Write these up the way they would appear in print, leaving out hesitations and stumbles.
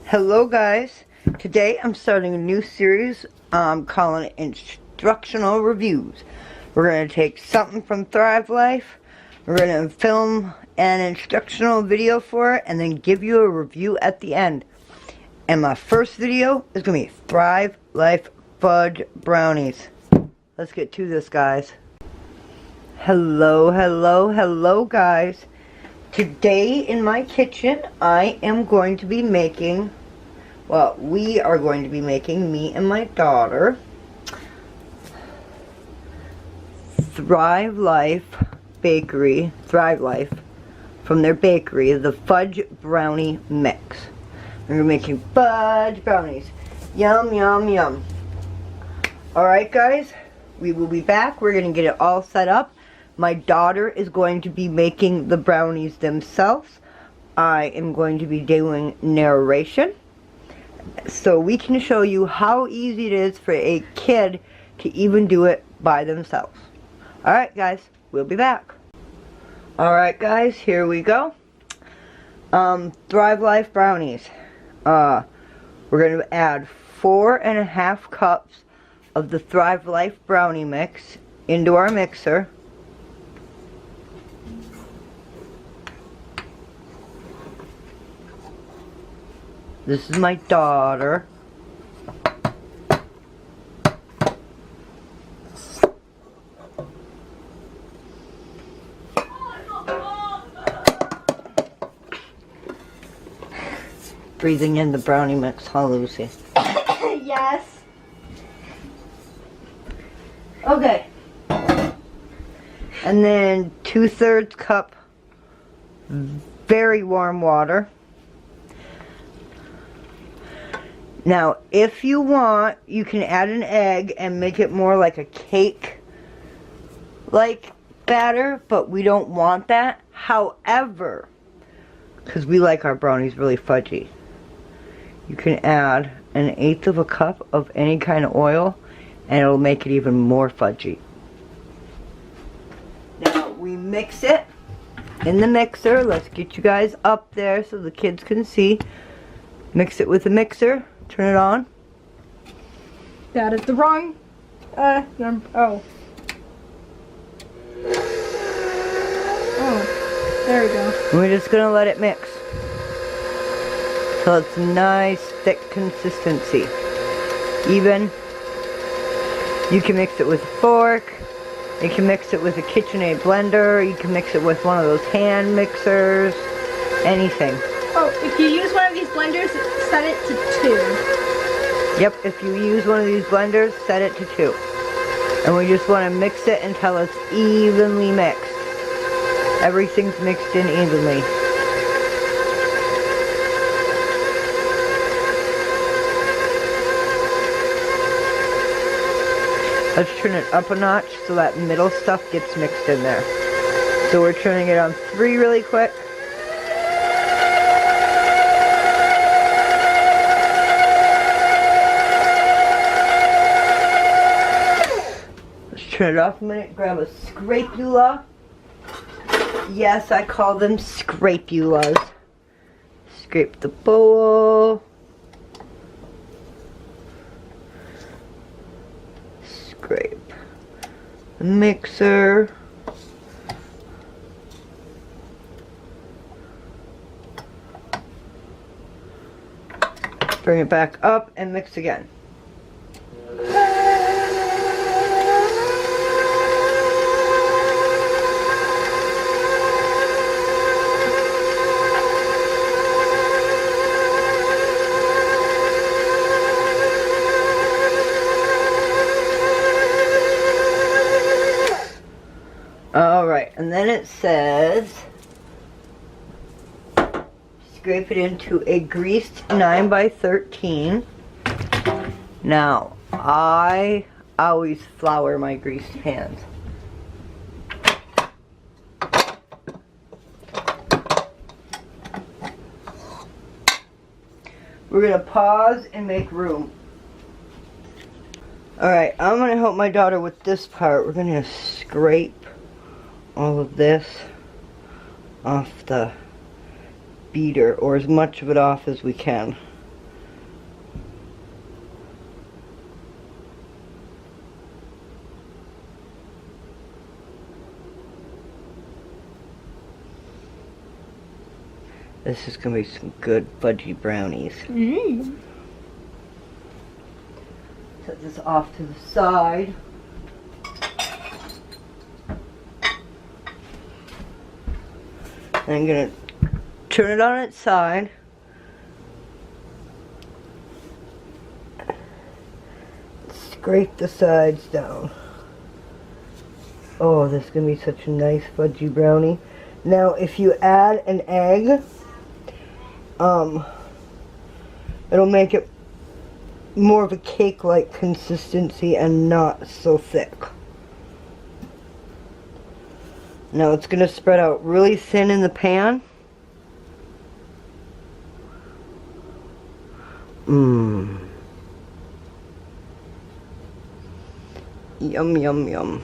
Hello guys, today I'm starting a new series calling it Instructional Reviews. We're going to take something from Thrive Life, we're going to film an instructional video for it, and then give you a review at the end. And my first video is going to be Thrive Life Fudge Brownies. Let's get to this, guys. Hello guys. Today in my kitchen, I am going to be making, well, we are going to be making, me and my daughter, Thrive Life from their bakery, the fudge brownie mix. And we're making fudge brownies. Yum, yum, yum. Alright guys, we will be back. We're going to get it all set up. My daughter is going to be making the brownies themselves. I am going to be doing narration, so we can show you how easy it is for a kid to even do it by themselves. Alright guys, we'll be back. Alright guys, here we go. Thrive Life brownies. We're going to add 4.5 cups of the Thrive Life brownie mix into our mixer. This is my daughter. Breathing in the brownie mix, huh, Lucy? Yes. Okay. And then 2/3 cup very warm water. Now, if you want, you can add an egg and make it more like a cake-like batter, but we don't want that. However, because we like our brownies really fudgy, you can add 1/8 cup of any kind of oil, and it'll make it even more fudgy. Now, we mix it in the mixer. Let's get you guys up there so the kids can see. Mix it with the mixer. Turn it on. That is the wrong, oh. Oh, there we go. We're just gonna let it mix. So it's nice, thick consistency. Even. You can mix it with a fork. You can mix it with a KitchenAid blender. You can mix it with one of those hand mixers. Anything. Oh, if you use one of these blenders, set it to 2. Yep, if you use one of these blenders, set it to 2. And we just want to mix it until it's evenly mixed. Everything's mixed in evenly. Let's turn it up a notch so that middle stuff gets mixed in there. So we're turning it on 3 really quick. Turn it off a minute, grab a scrapula. Yes, I call them scrapulas. Scrape the bowl. Scrape the mixer. Bring it back up and mix again. Alright, and then it says, scrape it into a greased 9x13. Now, I always flour my greased pans. We're going to pause and make room. Alright, I'm going to help my daughter with this part. We're going to scrape all of this off the beater, or as much of it off as we can. This is gonna be some good fudgy brownies. Mmm. Set this off to the side. I'm gonna turn it on its side. Scrape the sides down. Oh, this is gonna be such a nice fudgy brownie. Now, if you add an egg, it'll make it more of a cake-like consistency and not so thick. Now it's going to spread out really thin in the pan. Mmm. Yum, yum, yum.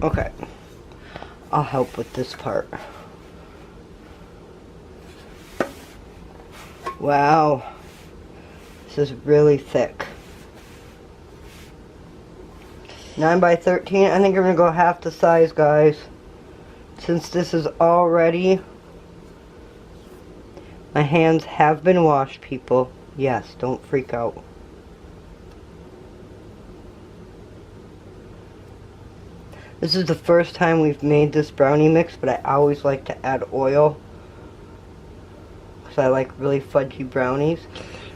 Okay, I'll help with this part. Wow, this is really thick. 9 by 13, I think I'm gonna go half the size, guys. Since this is already, my hands have been washed, people. Yes, don't freak out. This is the first time we've made this brownie mix, but I always like to add oil because I like really fudgy brownies.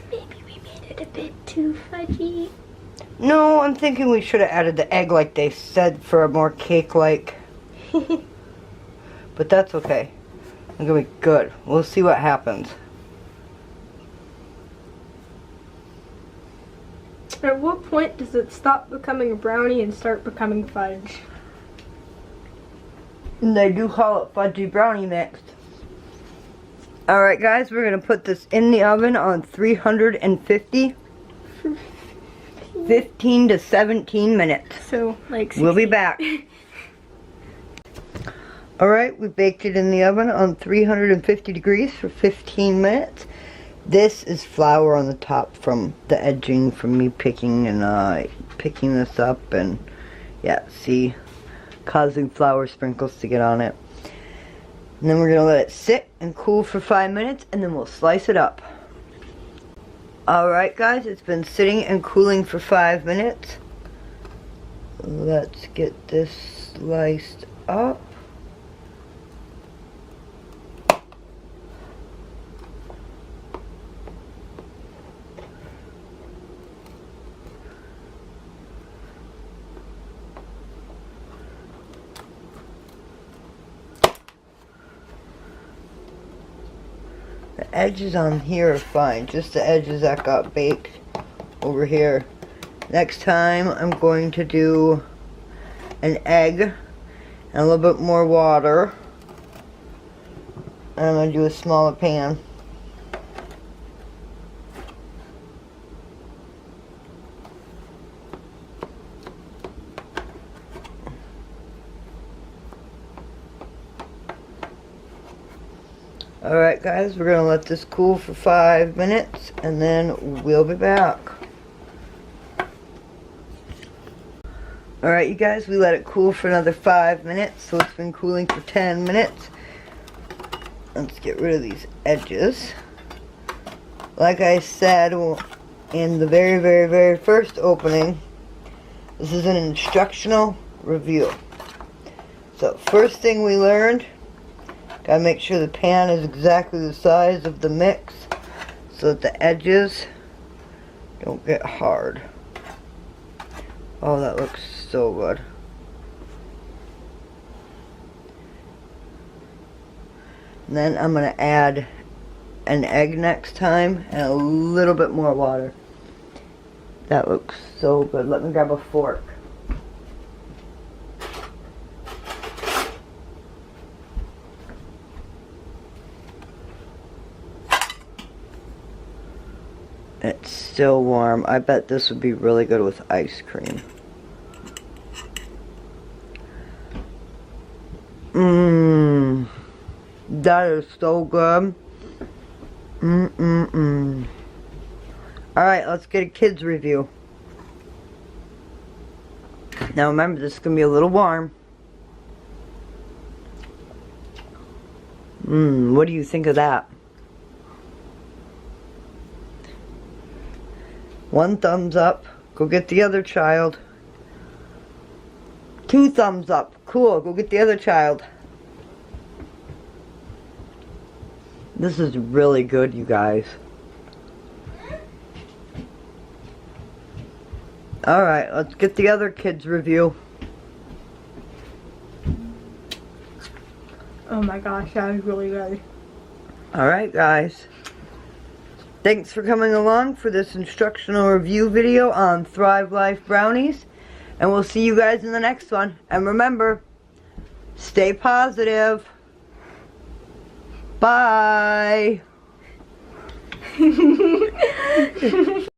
Maybe we made it a bit too fudgy. No, I'm thinking we should have added the egg like they said for a more cake-like. But that's okay. It's gonna be good. We'll see what happens. At what point does it stop becoming a brownie and start becoming fudge? And they do call it fudgy brownie mix. Alright guys, we're going to put this in the oven on 350. 15 to 17 minutes. So, like 60. We'll be back. Alright, we baked it in the oven on 350 degrees for 15 minutes. This is flour on the top from the edging from me picking this up, and yeah, see, causing flour sprinkles to get on it. And then we're going to let it sit and cool for 5 minutes, and then we'll slice it up. Alright guys, it's been sitting and cooling for 5 minutes. Let's get this sliced up. The edges on here are fine, just the edges that got baked over here. Next time I'm going to do an egg and a little bit more water. And I'm going to do a smaller pan. Alright guys, we're going to let this cool for 5 minutes and then we'll be back. Alright you guys, we let it cool for another 5 minutes, so it's been cooling for 10 minutes. Let's get rid of these edges. Like I said in the very first opening, this is an instructional review. So first thing we learned, gotta make sure the pan is exactly the size of the mix so that the edges don't get hard. Oh, that looks so good. And then I'm gonna add an egg next time and a little bit more water. That looks so good. Let me grab a fork. It's still warm. I bet this would be really good with ice cream. That is so good. Alright, let's get a kid's review. Now remember, this is going to be a little warm. What do you think of that? 1 thumbs up. Go get the other child. 2 thumbs up. Cool, go get the other child. This is really good, you guys. Alright, let's get the other kids' review. Oh my gosh, that was really good. Alright, guys. Thanks for coming along for this instructional review video on Thrive Life brownies. And we'll see you guys in the next one. And remember, stay positive. Bye.